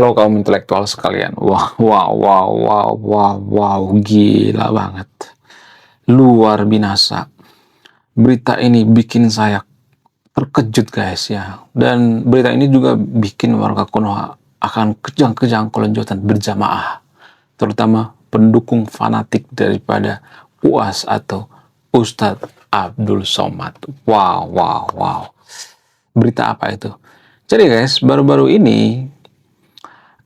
Halo kaum intelektual sekalian. Wah, wow, wow, wow, wow, wow, gila banget. Luar binasa. Berita ini bikin saya terkejut guys ya. Dan berita ini juga bikin warga Konoha akan kejang-kejang kelanjutan berjamaah. Terutama pendukung fanatik daripada UAS atau Ustadz Abdul Somad. Wow, wow, wow. Berita apa itu? Jadi guys, baru-baru ini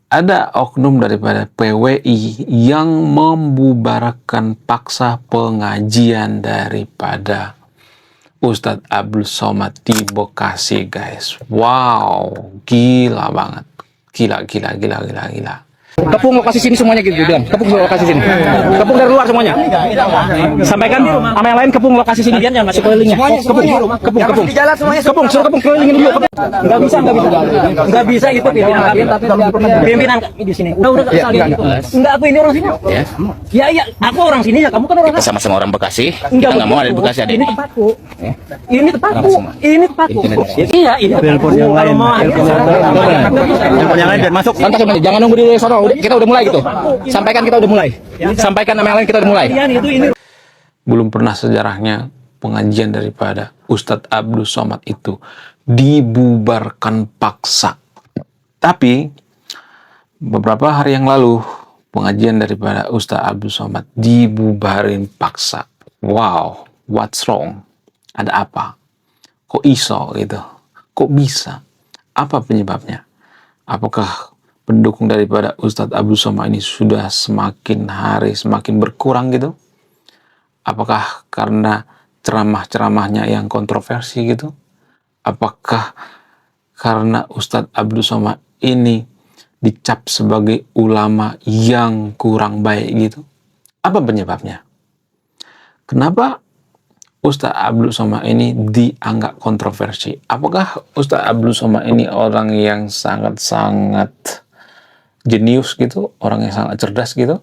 ada oknum daripada PWI yang membubarkan paksa pengajian daripada Ustadz Abdul Somad di Bekasi, guys. Wow, gila banget. Gila, gila, gila, gila, gila. Kepung lokasi sini semuanya gitu bilang. Kepung lokasi sini. Kepung dari luar semuanya. Sampaikan sama yang lain kepung lokasi sini. Sekelilingnya. Kepung. Kepung, suruh kepung kelilingin dulu. Enggak bisa. Enggak bisa itu pimpinan kami di sini. Udah enggak aku ini orang sini. Ya. Ya, aku orang sini ya, kamu kan orang sama-sama orang Bekasi. Kita enggak mau ada di Bekasi ada. Ini tempatku. Ini tempatku. Iya, ini. Telepon yang lain. Telepon yang lain dan masuk. Jangan nunggu di sono. Kita udah mulai gitu. Sampaikan kita udah mulai. Sampaikan nama yang lain kita udah mulai. Belum pernah sejarahnya pengajian daripada Ustadz Abdul Somad itu dibubarkan paksa. Tapi beberapa hari yang lalu pengajian daripada Ustadz Abdul Somad dibubarin paksa. Wow, what's wrong? Ada apa? Kok iso gitu? Kok bisa? Apa penyebabnya? Apakah pendukung daripada Ustadz Abdul Somad ini sudah semakin hari semakin berkurang gitu? Apakah karena ceramah-ceramahnya yang kontroversi gitu? Apakah karena Ustadz Abdul Somad ini dicap sebagai ulama yang kurang baik gitu? Apa penyebabnya? Kenapa Ustadz Abdul Somad ini dianggap kontroversi? Apakah Ustadz Abdul Somad ini orang yang sangat-sangat jenius gitu, orang yang sangat cerdas gitu?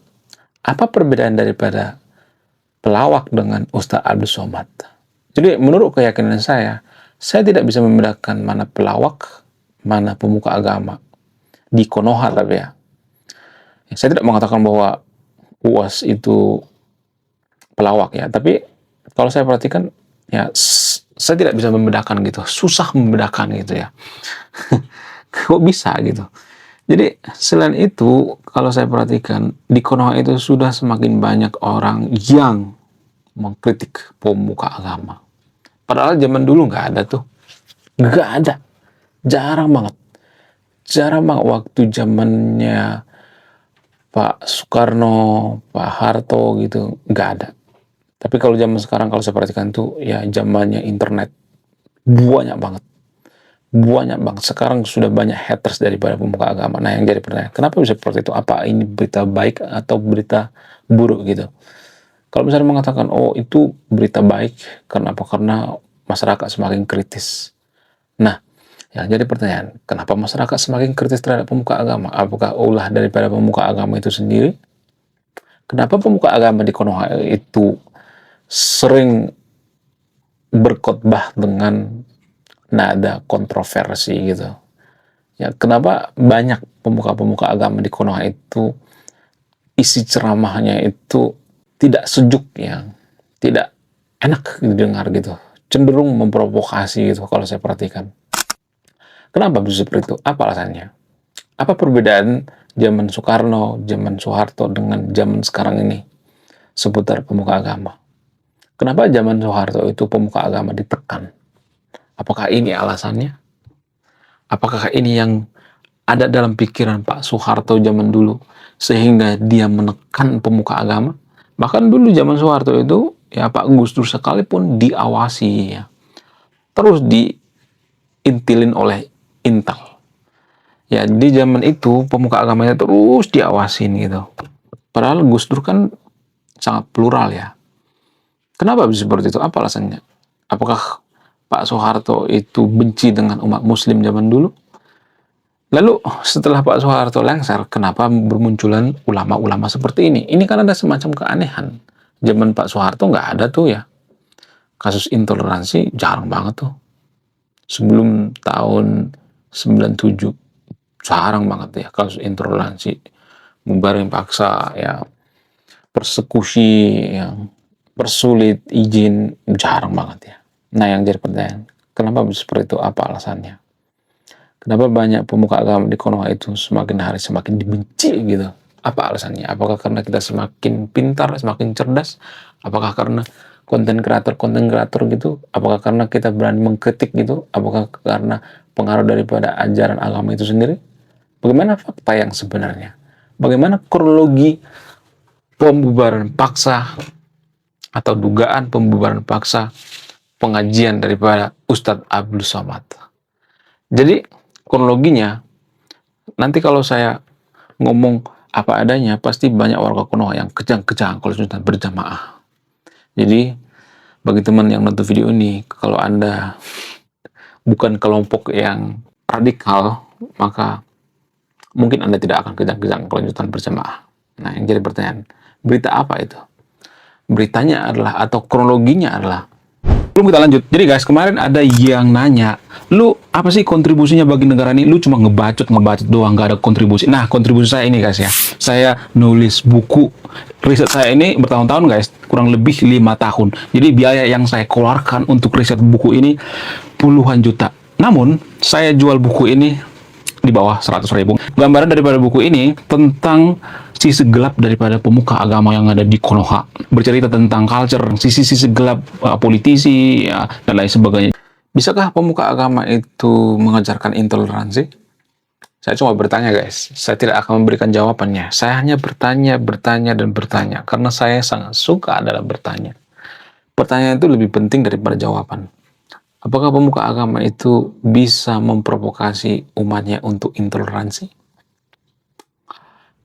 Apa perbedaan daripada pelawak dengan Ustadz Abdul Somad? Jadi menurut keyakinan saya tidak bisa membedakan mana pelawak, mana pemuka agama di Konoha tapi ya. Saya tidak mengatakan bahwa UAS itu pelawak ya, tapi kalau saya perhatikan ya saya tidak bisa membedakan gitu, susah membedakan gitu ya. Kok bisa gitu? Jadi selain itu, kalau saya perhatikan di Konoha itu sudah semakin banyak orang yang mengkritik pemuka agama. Padahal zaman dulu nggak ada tuh, nggak ada, jarang banget waktu zamannya Pak Soekarno, Pak Harto gitu nggak ada. Tapi kalau zaman sekarang kalau saya perhatikan tuh ya zamannya internet banyak banget. Sekarang sudah banyak haters daripada pemuka agama. Nah yang jadi pertanyaan, kenapa bisa seperti itu? Apa ini berita baik atau berita buruk gitu? Kalau misalnya mengatakan oh itu berita baik, kenapa? Karena masyarakat semakin kritis. Nah yang jadi pertanyaan, kenapa masyarakat semakin kritis terhadap pemuka agama? Apakah ulah daripada pemuka agama itu sendiri? Kenapa pemuka agama di Konoha itu sering berkhotbah dengan nada kontroversi gitu ya? Kenapa banyak pemuka-pemuka agama di Konoha itu isi ceramahnya itu tidak sejuk ya, tidak enak didengar gitu, cenderung memprovokasi gitu kalau saya perhatikan. Kenapa bisa seperti itu? Apa alasannya? Apa perbedaan zaman Soekarno, zaman Soeharto dengan zaman sekarang ini seputar pemuka agama? Kenapa zaman Soeharto itu pemuka agama ditekan? Apakah ini alasannya? Apakah ini yang ada dalam pikiran Pak Soeharto zaman dulu sehingga dia menekan pemuka agama? Bahkan dulu zaman Soeharto itu ya Pak Gus Dur sekalipun diawasi ya, terus diintilin oleh Intel. Ya di zaman itu pemuka agamanya terus diawasin gitu. Padahal Gus Dur kan sangat plural ya. Kenapa bisa seperti itu? Apa alasannya? Apakah Pak Soeharto itu benci dengan umat muslim zaman dulu? Lalu setelah Pak Soeharto lengser, kenapa bermunculan ulama-ulama seperti ini? Ini kan ada semacam keanehan. Zaman Pak Soeharto nggak ada tuh ya. Kasus intoleransi jarang banget tuh. Sebelum tahun 97. jarang banget ya kasus intoleransi, bubarin paksa, ya persekusi, yang persulit izin, jarang banget ya. Nah, yang jadi pertanyaan, kenapa bisa seperti itu? Apa alasannya? Kenapa banyak pemuka agama di Konoha itu semakin hari semakin dibenci gitu? Apa alasannya? Apakah karena kita semakin pintar, semakin cerdas? Apakah karena konten kreator gitu? Apakah karena kita berani mengkritik gitu? Apakah karena pengaruh daripada ajaran agama itu sendiri? Bagaimana fakta yang sebenarnya? Bagaimana kronologi pembubaran paksa atau dugaan pembubaran paksa pengajian daripada Ustadz Abdul Somad? Jadi kronologinya, nanti kalau saya ngomong apa adanya, pasti banyak warga Konoha yang kejang-kejang kalau sudah berjamaah. Jadi bagi teman yang nonton video ini, kalau Anda bukan kelompok yang radikal, maka mungkin Anda tidak akan kejang-kejang kelanjutan berjamaah. Nah, yang jadi pertanyaan, berita apa itu? Beritanya adalah, atau kronologinya adalah, belum kita lanjut. Jadi guys, kemarin ada yang nanya, lu apa sih kontribusinya bagi negara ini? Lu cuma ngebacot doang, gak ada kontribusi. Nah, kontribusi saya ini guys ya, saya nulis buku. Riset saya ini bertahun-tahun guys, kurang lebih 5 tahun. Jadi biaya yang saya keluarkan untuk riset buku ini puluhan juta. Namun, saya jual buku ini di bawah 100.000. Gambaran daripada buku ini tentang sisi gelap daripada pemuka agama yang ada di Konoha. Bercerita tentang culture, sisi-sisi gelap politisi, ya, dan lain sebagainya. Bisakah pemuka agama itu mengajarkan intoleransi? Saya cuma bertanya guys, saya tidak akan memberikan jawabannya. Saya hanya bertanya, dan bertanya. Karena saya sangat suka dalam bertanya. Pertanyaan itu lebih penting daripada jawaban. Apakah pemuka agama itu bisa memprovokasi umatnya untuk intoleransi?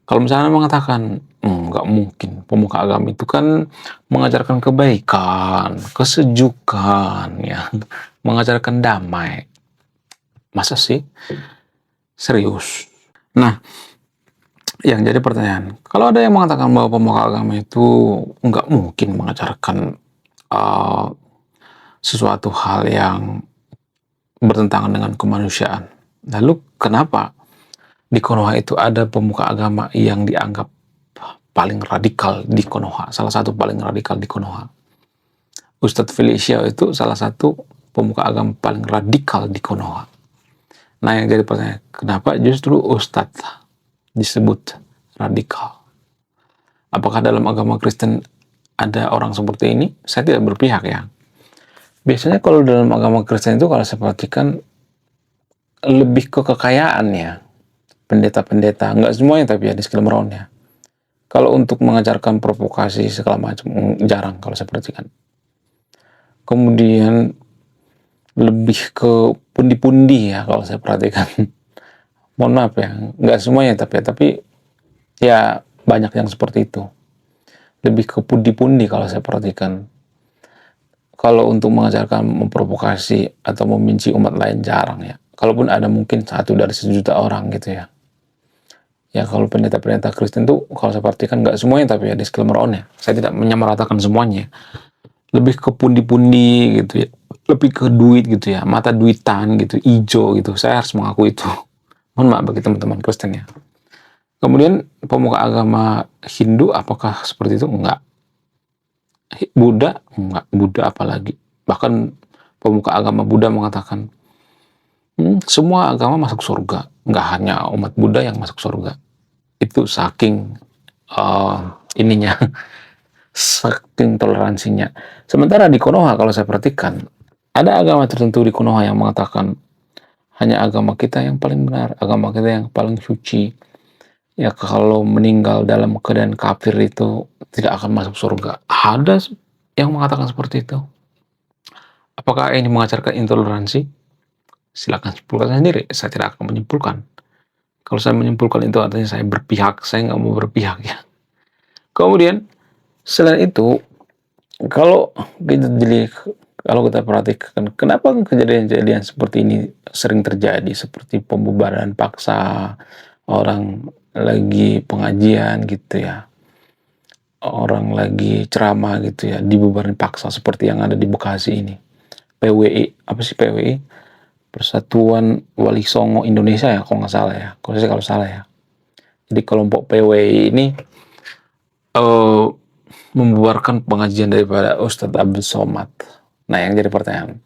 Kalau misalnya mengatakan, nggak mungkin. Pemuka agama itu kan mengajarkan kebaikan, kesejukan, ya, mengajarkan damai. Masa sih? Serius? Nah, yang jadi pertanyaan, kalau ada yang mengatakan bahwa pemuka agama itu nggak mungkin mengajarkan sesuatu hal yang bertentangan dengan kemanusiaan, lalu kenapa di Konoha itu ada pemuka agama yang dianggap paling radikal di Konoha, salah satu paling radikal di Konoha? Ustadz Felicia itu salah satu pemuka agama paling radikal di Konoha. Nah, yang jadi pertanyaan, kenapa justru Ustadz disebut radikal? Apakah dalam agama Kristen ada orang seperti ini? Saya tidak berpihak ya. Biasanya kalau dalam agama Kristen itu, kalau saya perhatikan, lebih ke kekayaan ya. Pendeta-pendeta, nggak semuanya tapi ya, disclaimer ya. Kalau untuk mengajarkan provokasi segala macam, jarang kalau saya perhatikan. Kemudian lebih ke pundi-pundi ya kalau saya perhatikan. Mohon maaf ya, nggak semuanya tapi ya banyak yang seperti itu. Lebih ke pundi-pundi kalau saya perhatikan. Kalau untuk mengajarkan memprovokasi atau membenci umat lain, jarang ya. Kalaupun ada, mungkin 1 dari 1.000.000 orang gitu ya. Ya, kalau pendeta-pendeta Kristen tuh kalau saya perhatikan nggak semuanya tapi ya, disclaimer ya. Saya tidak menyamaratakan semuanya. Lebih ke pundi-pundi gitu ya. Lebih ke duit gitu ya. Mata duitan gitu, ijo gitu. Saya harus mengaku itu. Mohon maaf bagi teman-teman Kristen ya. Kemudian pemuka agama Hindu apakah seperti itu? Enggak. Buddha? Enggak. Buddha apalagi. Bahkan pemuka agama Buddha mengatakan, semua agama masuk surga. Enggak hanya umat Buddha yang masuk surga. Itu saking ininya, saking toleransinya. Sementara di Konoha kalau saya perhatikan, ada agama tertentu di Konoha yang mengatakan hanya agama kita yang paling benar, agama kita yang paling suci. Ya, kalau meninggal dalam keadaan kafir itu tidak akan masuk surga. Ada yang mengatakan seperti itu. Apakah ini mengajarkan intoleransi? Silakan simpulkan sendiri. Saya tidak akan menyimpulkan. Kalau saya menyimpulkan itu artinya saya berpihak. Saya nggak mau berpihak ya. Kemudian selain itu, kalau kita perhatikan, kenapa kejadian-kejadian seperti ini sering terjadi, seperti pembubaran paksa, orang lagi pengajian gitu ya, orang lagi ceramah gitu ya, dibubarin paksa seperti yang ada di Bekasi ini. PWI, apa sih PWI? Persatuan Wali Songo Indonesia ya, kalau nggak salah ya. Kalau salah ya. Jadi kelompok PWI ini membubarkan pengajian daripada Ustadz Abdul Somad. Nah, yang jadi pertanyaan,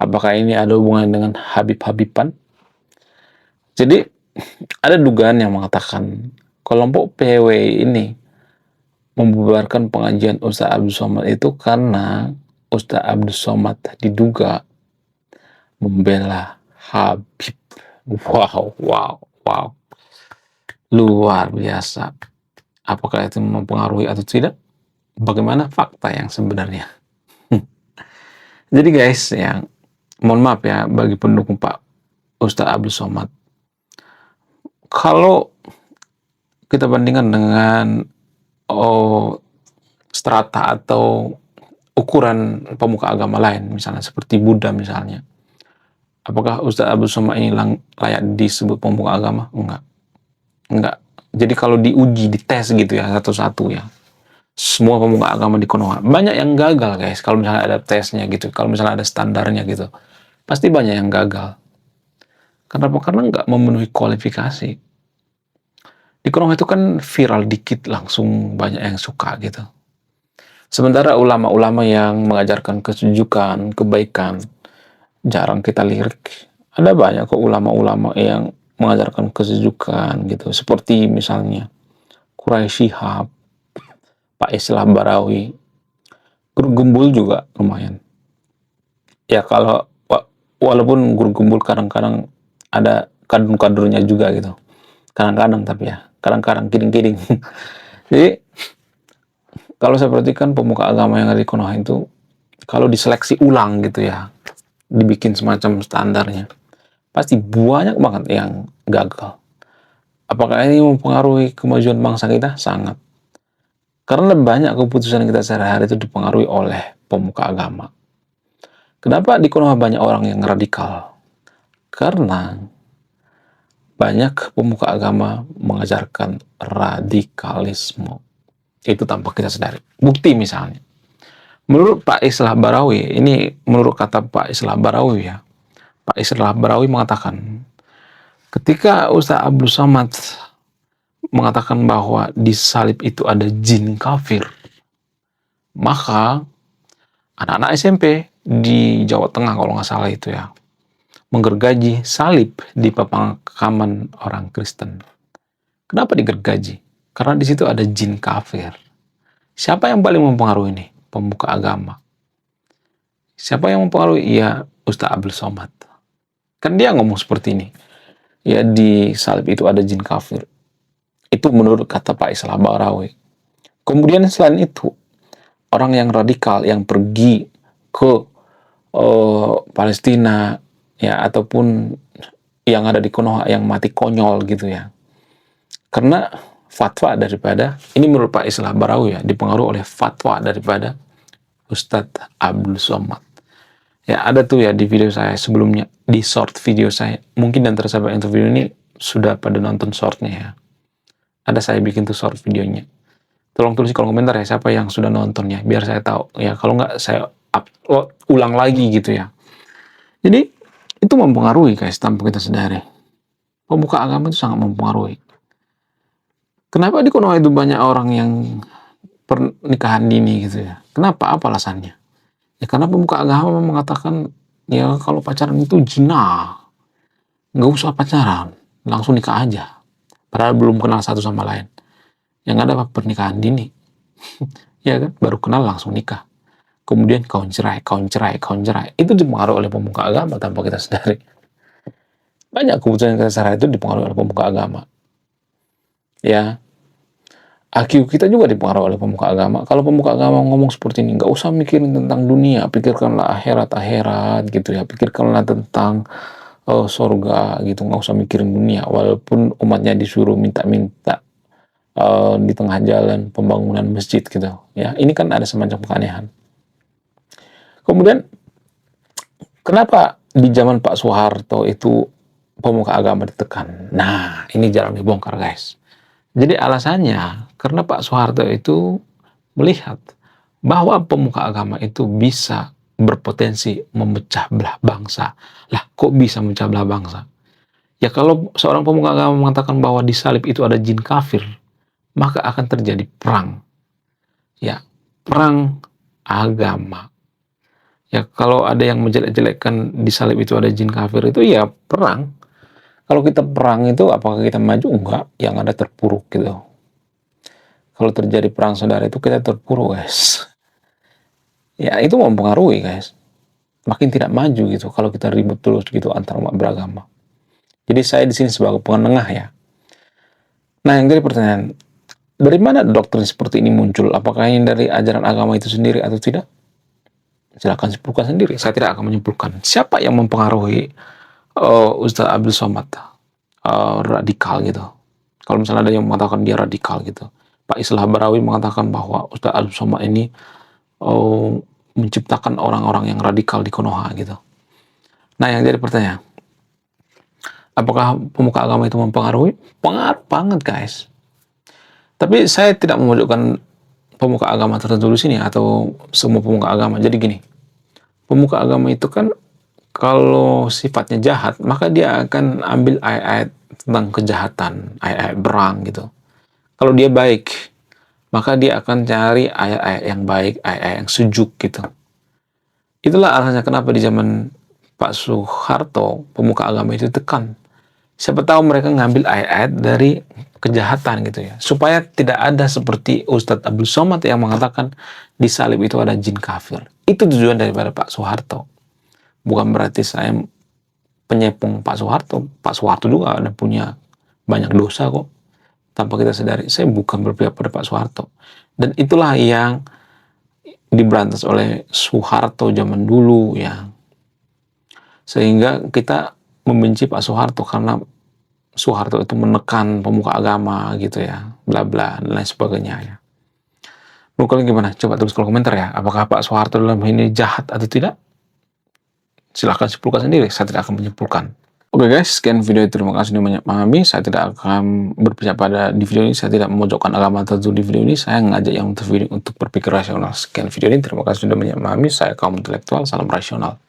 apakah ini ada hubungan dengan Habib-Habiban? Jadi ada dugaan yang mengatakan kelompok PWI ini membubarkan pengajian Ustadz Abdul Somad itu karena Ustadz Abdul Somad diduga membela Habib. Wow. Luar biasa. Apakah itu mempengaruhi atau tidak? Bagaimana fakta yang sebenarnya? Jadi guys, yang mohon maaf ya bagi pendukung Pak Ustadz Abdul Somad. Kalau kita bandingkan dengan strata atau ukuran pemuka agama lain, misalnya seperti Buddha misalnya, apakah Ustadz Abdul Somad ini layak disebut pemuka agama? Enggak. Jadi kalau diuji, dites gitu ya satu-satu ya, semua pemuka agama di Konoha banyak yang gagal guys. Kalau misalnya ada tesnya gitu, kalau misalnya ada standarnya gitu, pasti banyak yang gagal. Kenapa? Karena nggak memenuhi kualifikasi. Di Konoha itu kan viral dikit langsung banyak yang suka gitu. Sementara ulama-ulama yang mengajarkan kesejukan, kebaikan, jarang kita lirik. Ada banyak kok ulama-ulama yang mengajarkan kesejukan gitu, seperti misalnya Quraisy Shihab, Pak Islah Barawi, Guru Gembul juga lumayan. Ya kalau walaupun Guru Gembul kadang-kadang ada kadun-kadurnya juga gitu, kadang-kadang tapi ya kadang-kadang kidding. Jadi kalau saya perhatikan pemuka agama yang ada di Konoha itu kalau diseleksi ulang gitu ya, dibikin semacam standarnya, pasti banyak banget yang gagal. Apakah ini mempengaruhi kemajuan bangsa kita? Sangat. Karena banyak keputusan kita sehari-hari itu dipengaruhi oleh pemuka agama. Kenapa di Konoha banyak orang yang radikal? Karena banyak pemuka agama mengajarkan radikalisme. Itu tanpa kita sadari. Bukti misalnya, menurut Pak Islah Barawi, ini menurut kata Pak Islah Barawi ya, Pak Islah Barawi mengatakan, ketika Ustadz Abdul Somad mengatakan bahwa di salib itu ada jin kafir, maka anak-anak SMP di Jawa Tengah kalau nggak salah itu ya, menggergaji salib di pemakaman orang Kristen. Kenapa digergaji? Karena di situ ada jin kafir. Siapa yang paling mempengaruhi ini? Pemuka agama. Siapa yang mempengaruhi? Ya Ustadz Abdul Somad. Kan dia ngomong seperti ini. Ya di salib itu ada jin kafir. Itu menurut kata Pak Islah Barawi. Kemudian selain itu, orang yang radikal yang pergi ke Palestina ya, ataupun yang ada di Konoha yang mati konyol gitu ya, karena fatwa daripada, ini menurut Pak Islah Barawi ya, dipengaruhi oleh fatwa daripada Ustadz Abdul Somad. Ya ada tuh ya di video saya sebelumnya, di short video saya, mungkin dan tersahabat yang video ini sudah pada nonton shortnya ya, ada saya bikin tuh short videonya. Tolong tulis di kolom komentar ya siapa yang sudah nontonnya, biar saya tahu ya, kalau nggak saya upload ulang lagi gitu ya. Jadi itu mempengaruhi guys tanpa kita sadari. Pemuka agama itu sangat mempengaruhi. Kenapa di Konoha itu banyak orang yang pernikahan dini gitu ya? Kenapa? Apa alasannya? Ya karena pemuka agama mengatakan ya kalau pacaran itu zina, nggak usah pacaran, langsung nikah aja. Padahal belum kenal satu sama lain. Yang ada apa? Pernikahan dini. Ya kan? Baru kenal langsung nikah. Kemudian kawin cerai. Itu dipengaruhi oleh pemuka agama tanpa kita sadari. Banyak keputusan kita sadari itu dipengaruhi oleh pemuka agama. Ya, IQ kita juga dipengaruhi oleh pemuka agama. Kalau pemuka agama ngomong seperti ini, nggak usah mikirin tentang dunia, pikirkanlah akhirat gitu ya, pikirkanlah tentang surga gitu, nggak usah mikirin dunia. Walaupun umatnya disuruh minta-minta di tengah jalan pembangunan masjid gitu ya, ini kan ada semacam keanehan. Kemudian kenapa di zaman Pak Soeharto itu pemuka agama ditekan? Nah, ini jarang dibongkar guys. Jadi alasannya karena Pak Soeharto itu melihat bahwa pemuka agama itu bisa berpotensi memecah belah bangsa. Lah, kok bisa memecah belah bangsa? Ya kalau seorang pemuka agama mengatakan bahwa di salib itu ada jin kafir, maka akan terjadi perang. Ya, perang agama. Ya, kalau ada yang menjelek-jelekkan di salib itu ada jin kafir, itu ya perang. Kalau kita perang itu, apakah kita maju? Enggak, yang ada terpuruk gitu. Kalau terjadi perang saudara itu kita terpuruk, guys. Ya, itu mempengaruhi, guys. Makin tidak maju gitu kalau kita ribut terus gitu antar umat beragama. Jadi saya di sini sebagai penengah ya. Nah, yang jadi pertanyaan, dari mana doktrin seperti ini muncul? Apakah ini dari ajaran agama itu sendiri atau tidak? Silakan simpulkan sendiri. Saya tidak akan menyimpulkan. Siapa yang mempengaruhi Ustaz Abdul Somad radikal gitu? Kalau misalnya ada yang mengatakan dia radikal gitu. Pak Islah Barawi mengatakan bahwa Ustaz Abdul Somad ini menciptakan orang-orang yang radikal di Konoha gitu. Nah, yang jadi pertanyaan, apakah pemuka agama itu mempengaruhi? Pengaruh banget, guys. Tapi saya tidak memojokkan pemuka agama tertentu di sini atau semua pemuka agama. Jadi gini, pemuka agama itu kan kalau sifatnya jahat, maka dia akan ambil ayat-ayat tentang kejahatan, ayat-ayat berang gitu. Kalau dia baik, maka dia akan cari ayat-ayat yang baik, ayat-ayat yang sejuk gitu. Itulah alasannya kenapa di zaman Pak Soeharto, pemuka agama itu tekan. Siapa tahu mereka ngambil ayat-ayat dari kejahatan gitu ya. Supaya tidak ada seperti Ustadz Abdul Somad yang mengatakan di salib itu ada jin kafir. Itu tujuan daripada Pak Soeharto. Bukan berarti saya penyepung Pak Soeharto. Pak Soeharto juga ada punya banyak dosa kok. Tanpa kita sadari, saya bukan berpihak pada Pak Soeharto. Dan itulah yang diberantas oleh Soeharto zaman dulu ya. Sehingga kita membenci Pak Soeharto karena Soeharto itu menekan pemuka agama gitu ya, bla bla dan lain sebagainya ya. Menurut kalian gimana? Coba tulis kolom komentar ya. Apakah Pak Soeharto dalam ini jahat atau tidak? Silahkan simpulkan sendiri. Saya tidak akan menyimpulkan. Oke guys, sekian video ini. Terima kasih sudah banyak memahami. Saya tidak akan berpihak pada di video ini. Saya tidak memojokkan agama tertentu di video ini. Saya mengajak yang untuk berpikir rasional. Sekian video ini. Terima kasih sudah banyak memahami. Saya kaum intelektual. Salam rasional.